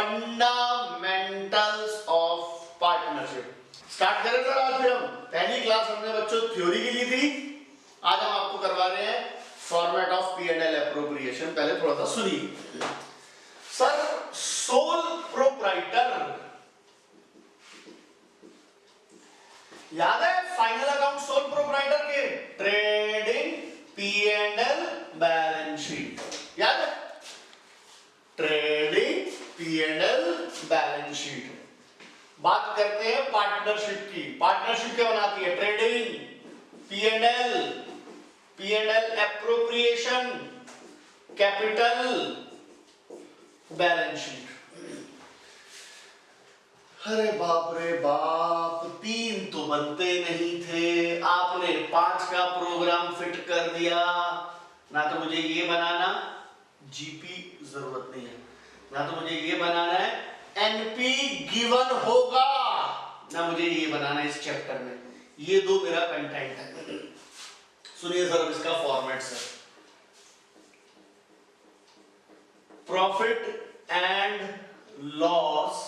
Fundamentals of partnership. Start करें sir. आज फिर हम पहली क्लास हमने बच्चों थ्योरी की ली थी, आज हम आपको करवा रहे हैं फॉर्मेट ऑफ P&L एप्रोप्रिएशन। पहले थोड़ा सा सुनिए सर। सोल प्रोप्राइटर याद है? फाइनल अकाउंट सोल प्रोप्राइटर के ट्रेडिंग P&L बैलेंस शीट याद है? Trading P&L balance sheet. बात करते हैं पार्टनरशिप की। पार्टनरशिप क्या बनाती है? Trading P&L appropriation capital balance sheet. अरे बाप रे बाप, 3 तो बनते नहीं थे, आपने 5 का प्रोग्राम फिट कर दिया। ना तो मुझे ये बनाना, जीपी जरूरत नहीं है, ना तो मुझे ये बनाना है एनपी गिवन होगा, ना मुझे ये बनाना है इस चैप्टर में। ये दो मेरा कंटेंट है। सुनिए सर इसका format sir. Profit and loss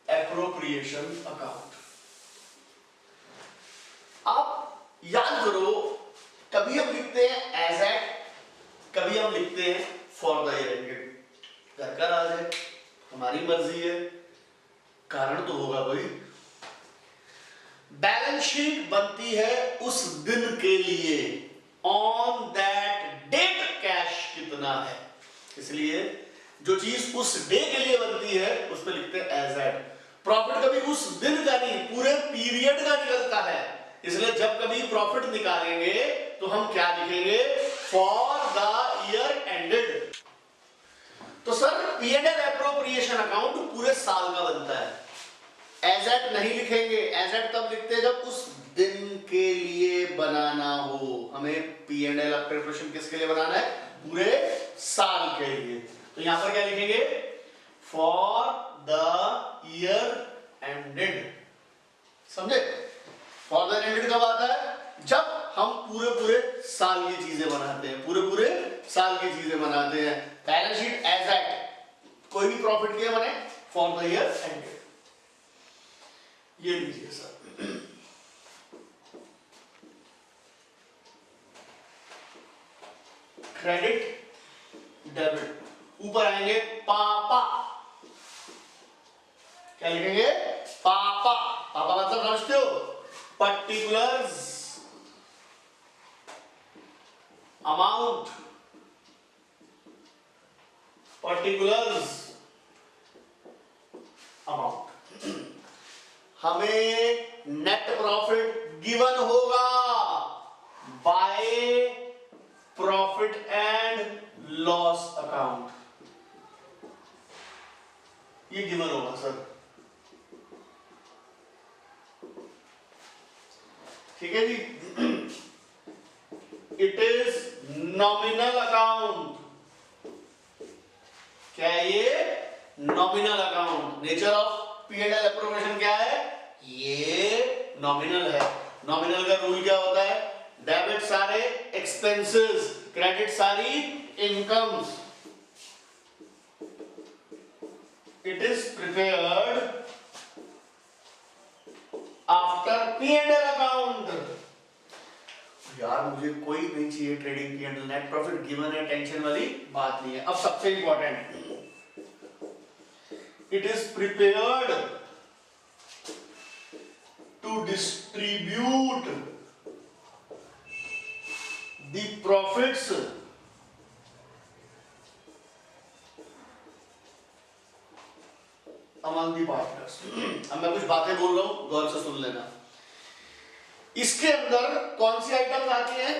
appropriation account. आप याद करो, कभी हम लिखते हैं एज एट, कभी हम लिखते हैं फॉर द ईयर एंडेड। घर का राज है, हमारी मर्जी है, कारण तो होगा भाई। बैलेंस शीट बनती है उस दिन के लिए, ऑन दैट डेट कैश कितना है, इसलिए जो चीज उस डे के लिए बनती है उस पर लिखते हैं एज एट। प्रॉफिट कभी उस दिन का नहीं, पूरे पीरियड का निकलता है, इसलिए जब कभी प्रॉफिट निकालेंगे तो हम क्या लिखेंगे? For the year ended. तो सर P&L एप्रोप्रिएशन अकाउंट पूरे साल का बनता है। एज एट नहीं लिखेंगे, एज एट तब लिखते हैं जब उस दिन के लिए बनाना हो। हमें P&L एप्रोप्रिएशन किसके लिए बनाना है? पूरे साल के लिए। तो यहां पर क्या लिखेंगे? For the year ended. समझे? फॉर द एंडेड कब आता है? जब हम पूरे साल की चीजें बनाते हैं, पूरे साल की चीजें बनाते हैं। बैलेंस शीट एज एट, कोई भी प्रॉफिट किया बने फॉर द ईयर एंडेड। ये लीजिए सर। क्रेडिट डेबिट, ऊपर आएंगे पापा, क्या लिखेंगे? पापा। पापा मतलब समझते हो? Particulars amount, particulars amount. हमें नेट प्रॉफिट गिवन होगा by profit and loss account, ये गिवन होगा सर। ठीक है जी। It is nominal account. क्या है ये? Nominal account. Nature of P&L appropriation क्या है? ये नॉमिनल है। नॉमिनल का रूल क्या होता है? डेबिट सारे एक्सपेंसेस, क्रेडिट सारी incomes. It is prepared after P&L account. यार मुझे कोई नहीं चाहिए trading P&L, net profit given है, टेंशन वाली बात नहीं है। अब सबसे important, it is prepared to distribute the profits among the partners. अब मैं कुछ बातें बोल रहा हूं, गौर से सुन लेना। इसके अंदर कौन सी आइटम्स आती हैं?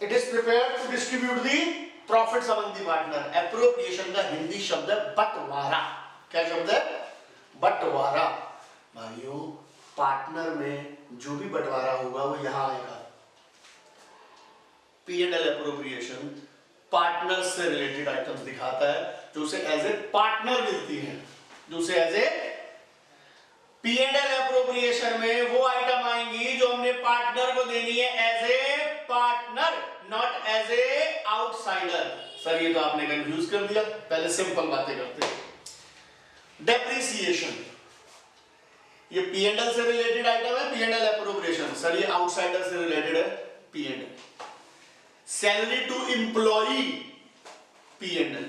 It is prepared to distribute the profits among the partner. Appropriation का हिंदी शब्द है बंटवारा। क्या शब्द है? बंटवारा। भाइयों, पार्टनर में जो भी बंटवारा होगा वो यहां आएगा। P&L एप्रोप्रिएशन पार्टनर से रिलेटेड आइटम्स दिखाता है, जो उसे एज ए पार्टनर मिलती है, जो उसे एज ए P&L एप्रोप्रिएशन में वो आइटम आएंगी जो हमने पार्टनर को देनी है as a partner not as a outsider. Sir ये तो आपने कंफ्यूज कर दिया, पहले सिंपल बातें करते हैं। डेप्रिसिएशन, ये P&L से रिलेटेड आइटम है, P&L एप्रोप्रिएशन। सर ये आउटसाइडर से रिलेटेड है, P&L। Salary to employee, P&L।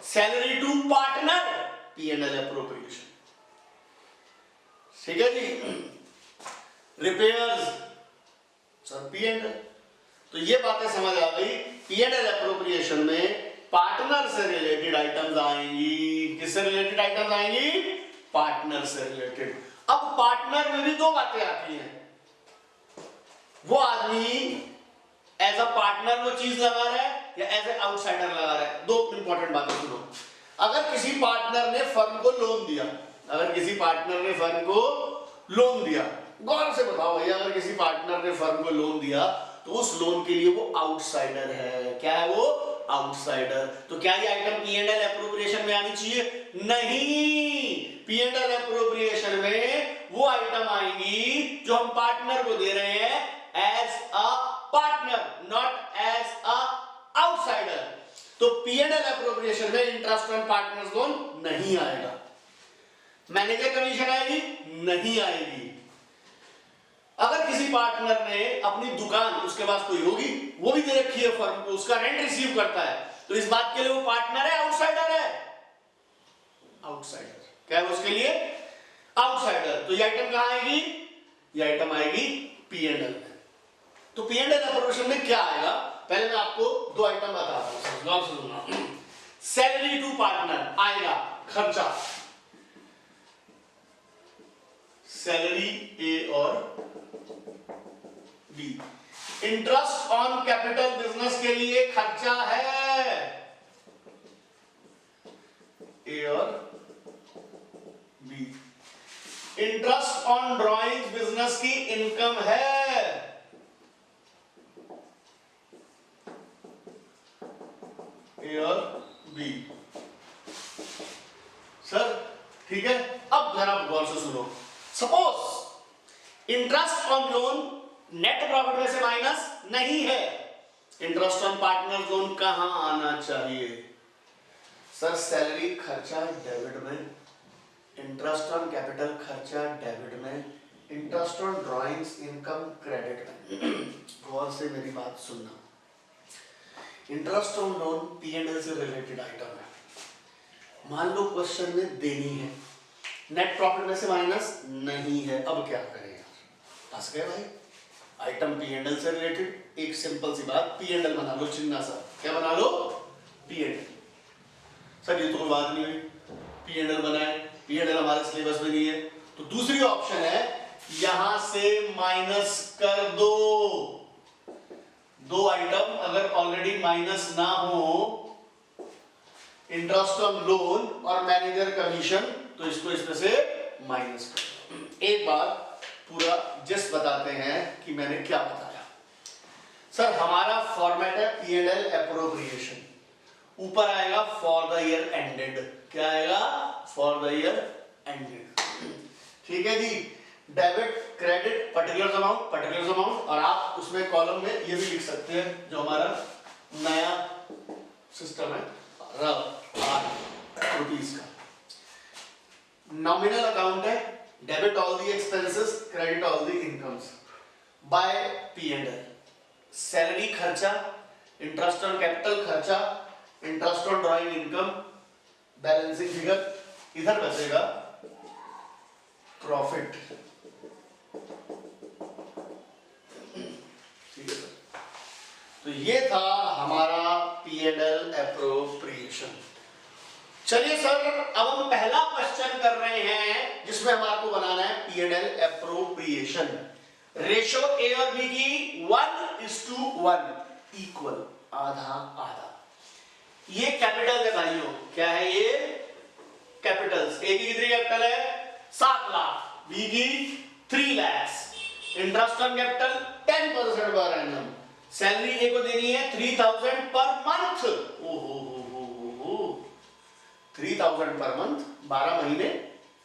Salary to partner, P&L appropriation. ठीक है जी। Repairs, sir P&L। तो ये बातें समझ आ गई। P&L एप्रोप्रिएशन में पार्टनर से रिलेटेड आइटम्स आएंगी। किससे रिलेटेड आइटम्स आएंगी? पार्टनर से रिलेटेड। अब पार्टनर में भी दो बातें आती हैं। वो आदमी एज अ पार्टनर वो चीज लगा रहा है या एज ए आउटसाइडर लगा रहा है। दो इंपॉर्टेंट बातें सुनो। अगर किसी पार्टनर ने फर्म को लोन दिया, अगर किसी पार्टनर ने फर्म को लोन दिया, गौर से बताओ भैया, अगर किसी पार्टनर ने फर्म को लोन दिया तो उस लोन के लिए वो आउटसाइडर है। क्या है वो? आउटसाइडर। तो क्या ये आइटम P&L एप्रोप्रिएशन में आनी चाहिए? नहीं। P&L एप्रोप्रिएशन में वो आइटम आएंगी जो हम पार्टनर को दे रहे हैं as a partner, not as a outsider. तो P&L एप्रोप्रिएशन में इंटरेस्ट ऑन पार्टनर्स लोन नहीं आएगा। मैनेजर कमीशन आएगी? नहीं आएगी। अगर किसी पार्टनर ने अपनी दुकान, उसके पास कोई होगी, वो भी दे रखी है फर्म को, उसका रेंट रिसीव करता है, तो इस बात के लिए वो पार्टनर है, आउटसाइडर है? आउटसाइडर। क्या है उसके लिए? आउटसाइडर। तो ये आइटम कहां आएगी? ये आइटम आएगी P&L में। तो P&L एप्रोप्रिएशन में क्या आएगा? पहले मैं आपको दो आइटम बताता हूं। सैलरी टू पार्टनर आएगा खर्चा, सैलरी ए और B. Interest on capital business के लिए खर्चा है ए और B. Interest on drawings business की इनकम है ए और बी। सर ठीक है। अब जरा गौर से सुनो। Suppose interest on loan net profit में से माइनस नहीं है, इंटरेस्ट ऑन पार्टनर लोन कहां आना चाहिए? सर सैलरी खर्चा डेबिट में, इंटरेस्ट ऑन कैपिटल खर्चा डेबिट में, interest on drawings income credit में। गौर से मेरी बात सुनना। इंटरेस्ट ऑन लोन P&L से रिलेटेड आइटम है। मान लो क्वेश्चन में देनी है, नेट प्रॉफिट में से माइनस नहीं है, अब क्या करें यार? फंस गए भाई। आइटम P&L से रिलेटेड, एक सिंपल सी बात, P&L बना लो, चिन्ना सा क्या बना लो? P&L। सर ये तो कोई बात नहीं हुई, P&L बनाए, P&L हमारे सिलेबस में नहीं है, तो दूसरी ऑप्शन है यहां से माइनस कर दो। दो आइटम अगर ऑलरेडी माइनस ना हो, इंटरेस्ट ऑन लोन और मैनेजर कमीशन, तो इसको इसमें से माइनस कर। एक बार पूरा जिस बताते हैं कि मैंने क्या बताया। सर हमारा फॉर्मेट है P&L एप्रोप्रिएशन, ऊपर आएगा फॉर द ईयर एंडेड। क्या आएगा? For the year ended. ठीक है जी। डेबिट क्रेडिट पर्टिकुलर अमाउंट, और आप उसमें कॉलम में ये भी लिख सकते हैं जो हमारा नया सिस्टम है रुपीस का। नॉमिनल अकाउंट है, debit all the expenses, credit all the incomes by P&L। Salary खर्चा, इंटरेस्ट ऑन कैपिटल खर्चा, interest on drawing income, balancing figure, इधर बचेगा प्रॉफिट। ठीक है सर। तो ये था हमारा P&L एप्रोप्रिएशन। चलिए सर अब हम पहला क्वेश्चन कर रहे हैं जिसमें हम आपको बनाना है P&L एप्रोप्रिएशन। रेशो ए और बी की 1:1 इक्वल, आधा आधा। ये कैपिटल है भाइयों। क्या है ये? कैपिटल्स। ए की कितनी कैपिटल है? 7 लाख, बी की 3 lakh. Interest on capital 10% per annum. Salary ए को देनी है 3000 पर मंथ। ओहो 3000 पर मंथ, 12 महीने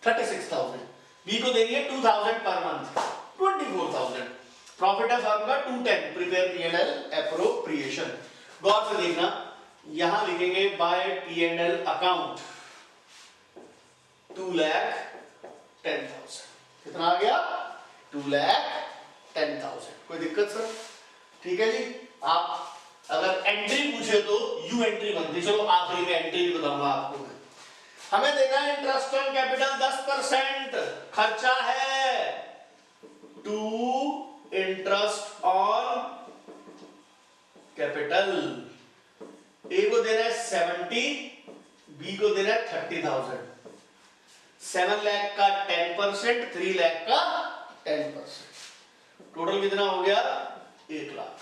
36,000। बी को देनी है 2000 पर मंथ, 24,000। प्रॉफिट है फर्म का 210, प्रिपेयर P&L एप्रोप्रिएशन। गौर से देखना, यहां लिखेंगे बाय P&L अकाउंट 2,10,000। कितना आ गया? 2,10,000। कोई दिक्कत सर? ठीक है जी। आप अगर एंट्री पूछे तो यू एंट्री बनती। चलो आखिरी में एंट्री भी बताऊंगा आपको मैं। हमें देना है इंटरेस्ट ऑन कैपिटल 10%, खर्चा है to interest on capital. A को देना है 70, बी को देना है 30,000। 7 लाख का 10%, 3 लाख का 10%, टोटल कितना हो गया? 1 lakh.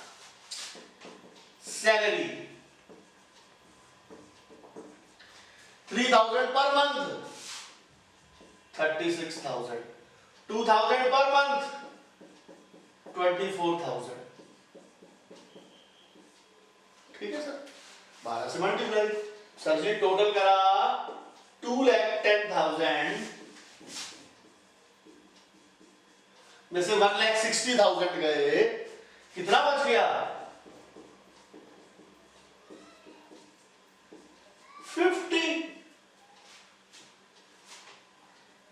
Salary 3,000 per month, 36,000। 2,000 per month, 24,000। ठीक है सर, 12 से मल्टीप्लाई। सर जी टोटल करा 2,10,000 में से 1,60,000 गए, कितना बच गया? 50।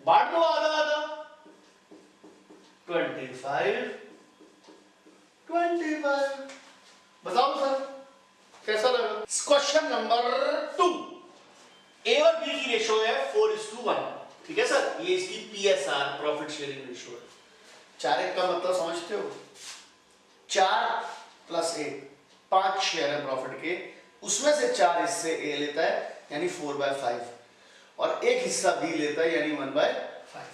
बांट दो आधा आधा, 25, 25। बताओ सर कैसा लगा? क्वेश्चन नंबर 2, ए और बी की रेशो है 4:1। ठीक है सर, ये इसकी PSR प्रॉफिट शेयरिंग रेशो है। 4:1 का मतलब समझते हो? 4 + 1, 5 शेयर है प्रॉफिट के, उसमें से 4 हिस्से ए लेता है यानी 4/5, और 1 हिस्सा बी लेता है यानी 1/5।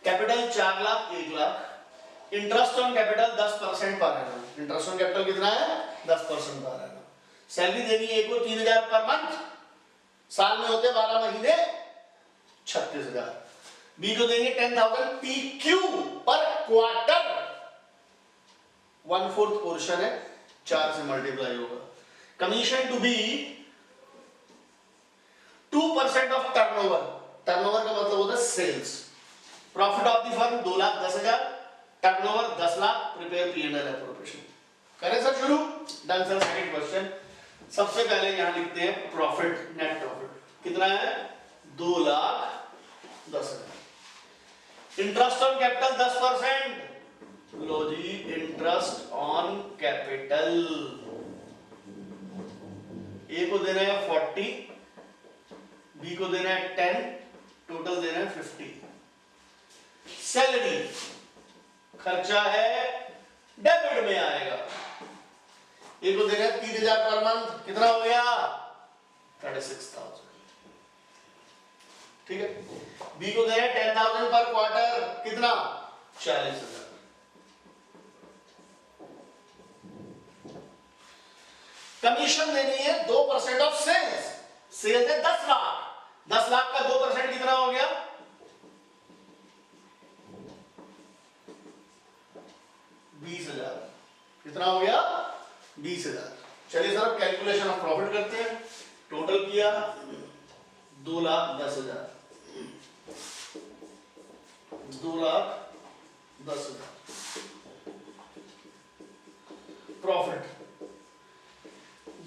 Capital 4 lakh, 1 lakh. Interest on capital 10% per annum. Interest on capital कितना है? 10% पर एनम। सैलरी देनी है को 3,000 पर मंथ, साल में होते 12 महीने, 36,000। बी को देंगे 10,000 PQ पर क्वार्टर, 1/4 पोर्शन है, 4 से मल्टीप्लाई होगा। Commission to be 2% of turnover. Turnover का मतलब होता है sales. Profit of the firm 2,10,000, turnover 10 lakh, prepare P&L appropriation. करें सर शुरू? Done sir. सेकंड क्वेश्चन, सबसे पहले यहां लिखते हैं प्रॉफिट, नेट प्रॉफिट कितना है? 2,10,000। इंटरेस्ट ऑन कैपिटल 10%, लो जी इंटरेस्ट ऑन कैपिटल ए को देना है 40, बी को देना है 10, टोटल देना है 50। सैलरी खर्चा है डेबिट में आएगा, ए को देना है 3,000 पर मंथ, कितना हो गया? 36,000। ठीक है। बी को देना है 10,000 पर क्वार्टर, कितना? 40,000। कमीशन देनी है 2% ऑफ सेल्स। सेल्स है 10 लाख, 10 लाख का 2% कितना हो गया? 20,000। कितना हो गया? 20,000। चलिए सर कैलकुलेशन ऑफ प्रॉफिट करते हैं। टोटल किया 2,10,000, 2,10,000 प्रॉफिट,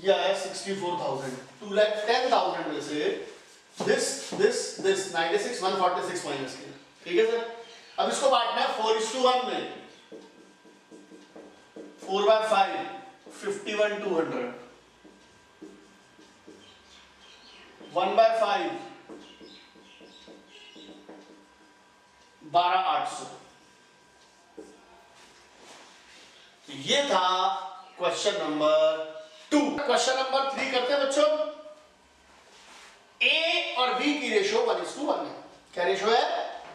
यह है 64,000। 2,10,000 में से दिस 96, 146 माइनस किया। ठीक है सर, अब इसको बांटना है 4:1 में। 4/5, 51,200, 1/5, 12,800। ये था क्वेश्चन नंबर 2। क्वेश्चन नंबर 3 करते हैं बच्चों। ए और बी की रेशो 1:1 है। क्या रेशो है?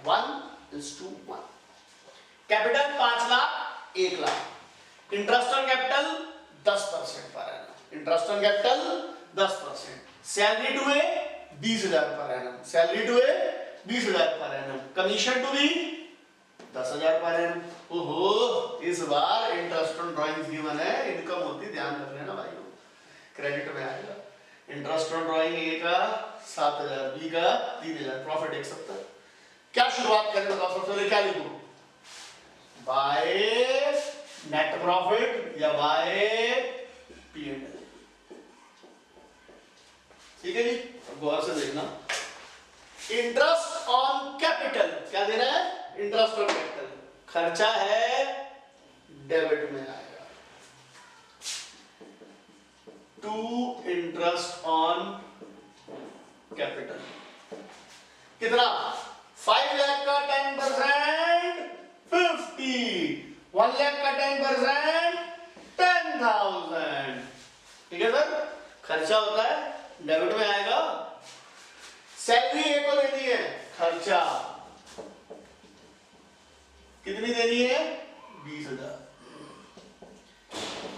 1:1। Capital 5 lakh, 1 lakh. Interest on capital 10% per annum. Interest on capital 10%। Salary to A 20,000 per annum. Salary to A 20,000 per annum. Commission to B 10,000 per annum. ओहो, इस बार इंटरेस्ट ऑन ड्राइंग्स गिवन है, income होती, ध्यान रख लेना भाइयों, क्रेडिट में आएगा। इंटरेस्ट ऑन ड्राइंग ए का 7,000, बी का 3,000, प्रॉफिट 170। क्या शुरुआत करें बताओ? सबसे पहले क्या लिखूं? बाय नेट प्रॉफिट या बाय P&L। ठीक है जी, गौर से देखना। इंटरेस्ट ऑन कैपिटल क्या देना है? इंटरेस्ट ऑन कैपिटल खर्चा है, डेबिट में आएगा। टू इंटरेस्ट ऑन कैपिटल कितना? 5 लाख का 10%, 50। 1 लाख का 10%, 10,000। ठीक है सर, खर्चा होता है, डेबिट में आएगा। सैलरी ए को देनी है, खर्चा कितनी देनी है? 20,000।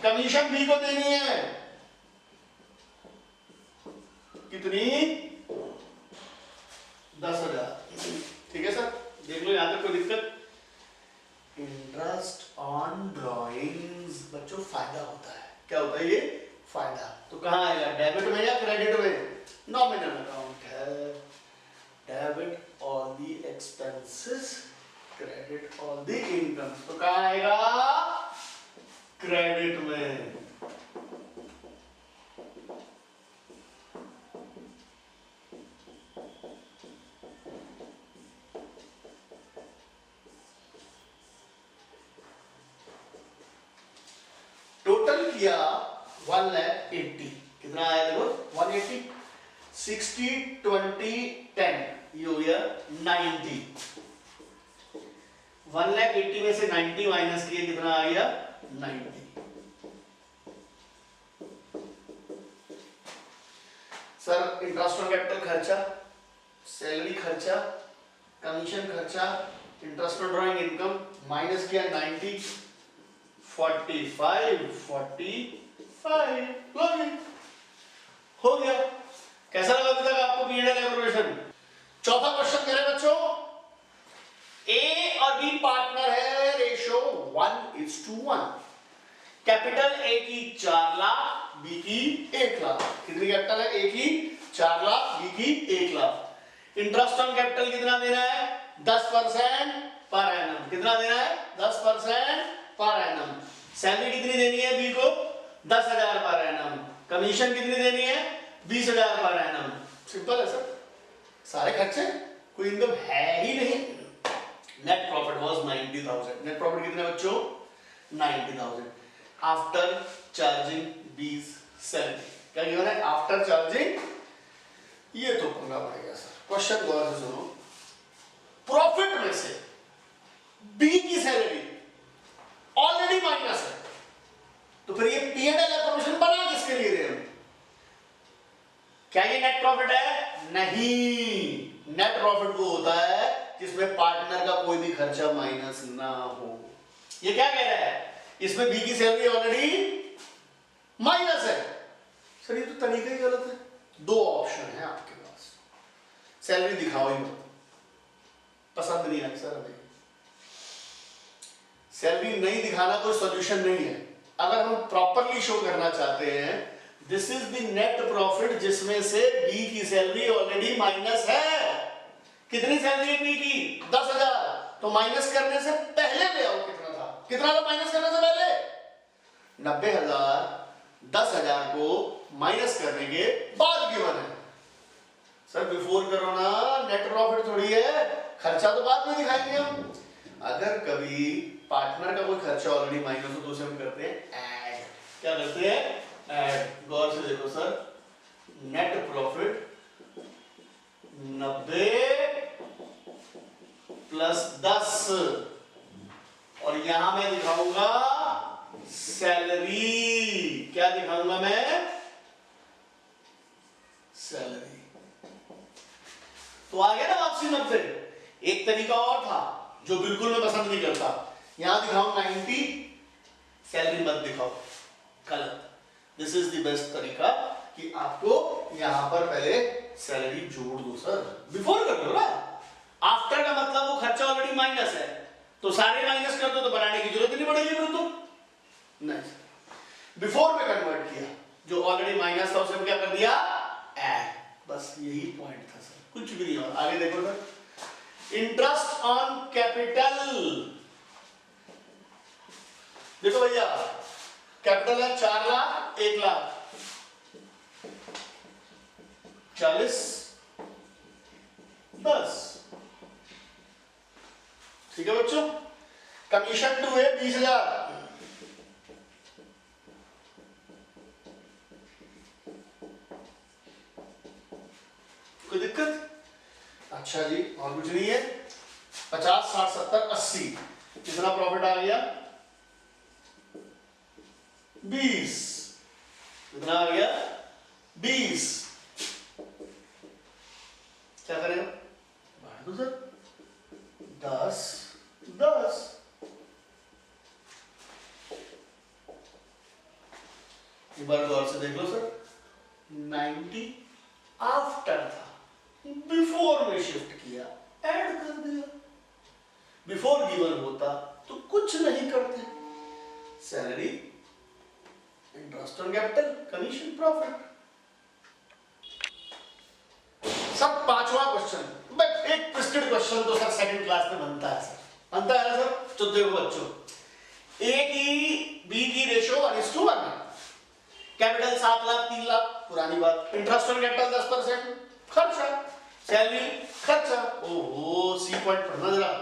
कमीशन बी को देनी है कितनी? 10,000। ठीक है सर, देख लो यहां तक कोई दिक्कत? इंटरेस्ट ऑन ड्रॉइंग्स बच्चों फायदा होता है। क्या होता है ये? फायदा। तो कहां आएगा? डेबिट में या क्रेडिट में? नॉमिनल अकाउंट है। Debit all the expenses, credit all the income. तो कहां आएगा? क्रेडिट में। टोटल किया 1,80,000। कितना आया देखो? 180। 60 20 10 ये हो गया 90। 1,80,000 में से 90 माइनस किए कितना आ गया? 90। सर इंटरेस्ट ऑन कैपिटल खर्चा, सैलरी खर्चा, कमीशन खर्चा, interest on drawing income minus किया 90, 45 हो गया। कैसा लगा अभी तक आपको P&L एलोकेशन? चौथा क्वेश्चन कह रहे बच्चों, ए और बी पार्टनर है, रेशो 1:1। कैपिटल ए की 4 लाख, बी की 1 लाख। कितनी कैपिटल है? ए की 4 लाख, बी की 1 लाख। इंटरेस्ट ऑन कैपिटल कितना देना है? 10% पर एनम। कितना देना है? 10% पर एनम। सैलरी कितनी देनी है बी को? 10,000 पर एनम। कमीशन कितनी देनी है? 20,000 पर एनम। सिंपल है सर, सारे खर्चे, कोई इनकम है ही नहीं। Net profit was 90,000। Net profit कितने बच्चों? 90,000 आफ्टर चार्जिंग बीस सैलरी। क्या गिवन है? After charging. ये तो पंगा पड़ेगा सर। क्वेश्चन गौर से सुनो। प्रॉफिट में से बी की सैलरी ऑलरेडी माइनस है, तो फिर ये P&L एलोकेशन बना किसके लिए रहे हम? क्या ये नेट प्रॉफिट है? नहीं, नेट प्रॉफिट वो होता है जिसमें पार्टनर का कोई भी खर्चा माइनस ना हो। ये क्या कह रहा है? इसमें बी की सैलरी ऑलरेडी माइनस है। सर ये तो तरीका ही गलत है। 2 ऑप्शन है आपके पास, सैलरी दिखाओ ही मत, पसंद नहीं आई सर हमें। सैलरी नहीं दिखाना कोई सॉल्यूशन नहीं है। अगर हम प्रॉपरली शो करना चाहते हैं this is the net profit जिसमें से बी की सैलरी ऑलरेडी माइनस है। कितनी सैलरी है बी की? 10,000। तो माइनस करने से पहले ले आओ कितना था? कितना था माइनस करने से पहले? 90,000। 10,000 को माइनस करने के बाद गिवन है। सर बिफोर करो ना, नेट प्रॉफिट थोड़ी है, खर्चा तो बाद में दिखाएंगे हम। अगर कभी पार्टनर का कोई खर्चा ऑलरेडी माइनस हो तो उसे हम करते हैं ऐड। क्या करते हैं? ऐड। गौर से देखो सर, नेट प्रॉफिट 90 प्लस 10 और यहां मैं दिखाऊंगा सैलरी। क्या दिखाऊंगा मैं? सैलरी। तो आ गया ना वापसी 90। एक तरीका और था जो बिल्कुल मैं पसंद नहीं करता, यहां दिखाऊं 90, सैलरी मत दिखाओ, गलत। दिस इज द बेस्ट तरीका कि आपको यहां पर पहले सैलरी जोड़ दो सर, बिफोर कर दो ना। आफ्टर का मतलब वो खर्चा ऑलरेडी माइनस है, तो सारे माइनस कर दो तो बनाने की जरूरत नहीं पड़ेगी फिर तो। नहीं, बिफोर में कन्वर्ट किया, जो ऑलरेडी माइनस था उसे क्या कर दिया? ऐड। बस यही पॉइंट था सर, कुछ भी नहीं। और आगे देखो सर, इंटरेस्ट ऑन कैपिटल देखो भैया, कैपिटल है 4 लाख, 1 लाख, 40, 10। ठीक है बच्चों। कमीशन 2 है 20,000। कोई दिक्कत? अच्छा जी, और कुछ नहीं है। 50, 60, 70, 80, कितना प्रॉफिट आ गया? 20। कितना आ गया? 20। क्या करेगा? बांट दो सर। 10, 10। एक बार गौर से देख लो सर, 90 आफ्टर था, बिफोर में शिफ्ट किया, ऐड कर दिया। बिफोर गिवन होता तो कुछ नहीं करते, salary, interest on capital, commission, profit. सब 5वां क्वेश्चन। बट एक ट्विस्टेड क्वेश्चन तो सर सेकंड क्लास में बनता है सर, बनता है ना सर। तो देखो बच्चों, ए की बी की रेशो 1:1, कैपिटल 7 लाख, 3 लाख, पुरानी बात। इंटरेस्ट ऑन कैपिटल 10%, खर्चा, सैलरी, खर्चा। ओहो, सी पॉइंट पढ़ना जरा।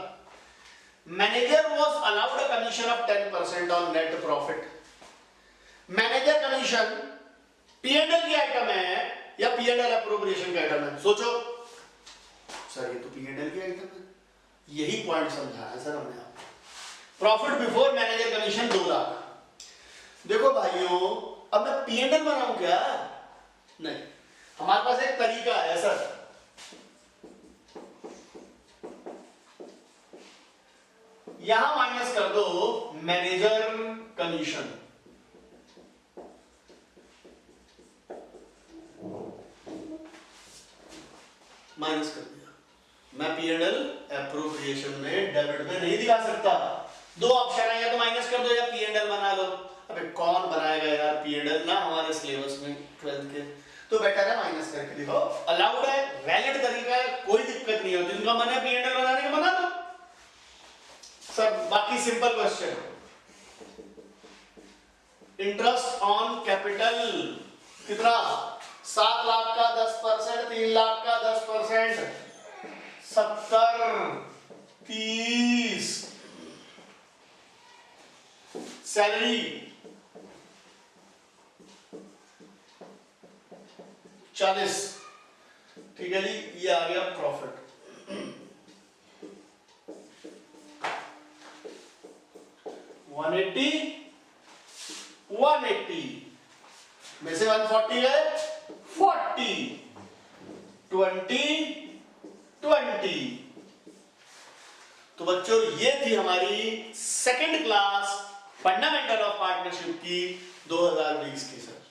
Manager was allowed a commission of 10% on net profit. Manager commission PNL की आइटम है या पीएनएल अप्रोप्रिएशन का आइटम है? सोचो सर, ये तो पीएनएल की आइटम है, यही पॉइंट समझाया सर हमने आपको। Profit before manager commission 2 lakh. देखो भाइयों, अब मैं पीएनएल बनाऊं क्या? नहीं, हमारे पास एक तरीका है सर। यहां माइनस कर दो मैनेजर कमीशन, माइनस कर दिया। मैं पीएनएल एप्रोप्रिएशन में डेबिट में नहीं दिखा सकता। 2 ऑप्शन है, या तो माइनस कर दो या पीएनएल बना लो। अबे कौन बनाएगा यार पीएनएल, ना हमारे सिलेबस में 12th के, तो बेटर है माइनस करके लिखो। अलाउड है, वैलिड तरीका है, कोई दिक्कत नहीं होती। जिनका मन है पीएनएल बनाने का बना दो सर। बाकी simple question, interest on capital कितना? 7 लाख का 10%, 3 लाख का 10%, 70, 30। सैलरी 40। ठीक है जी, ये आ गया प्रॉफिट। 180, 180 में से 140 गए, 40, 20, 20। तो बच्चों, ये थी हमारी second class fundamental of partnership की 2020 की सर।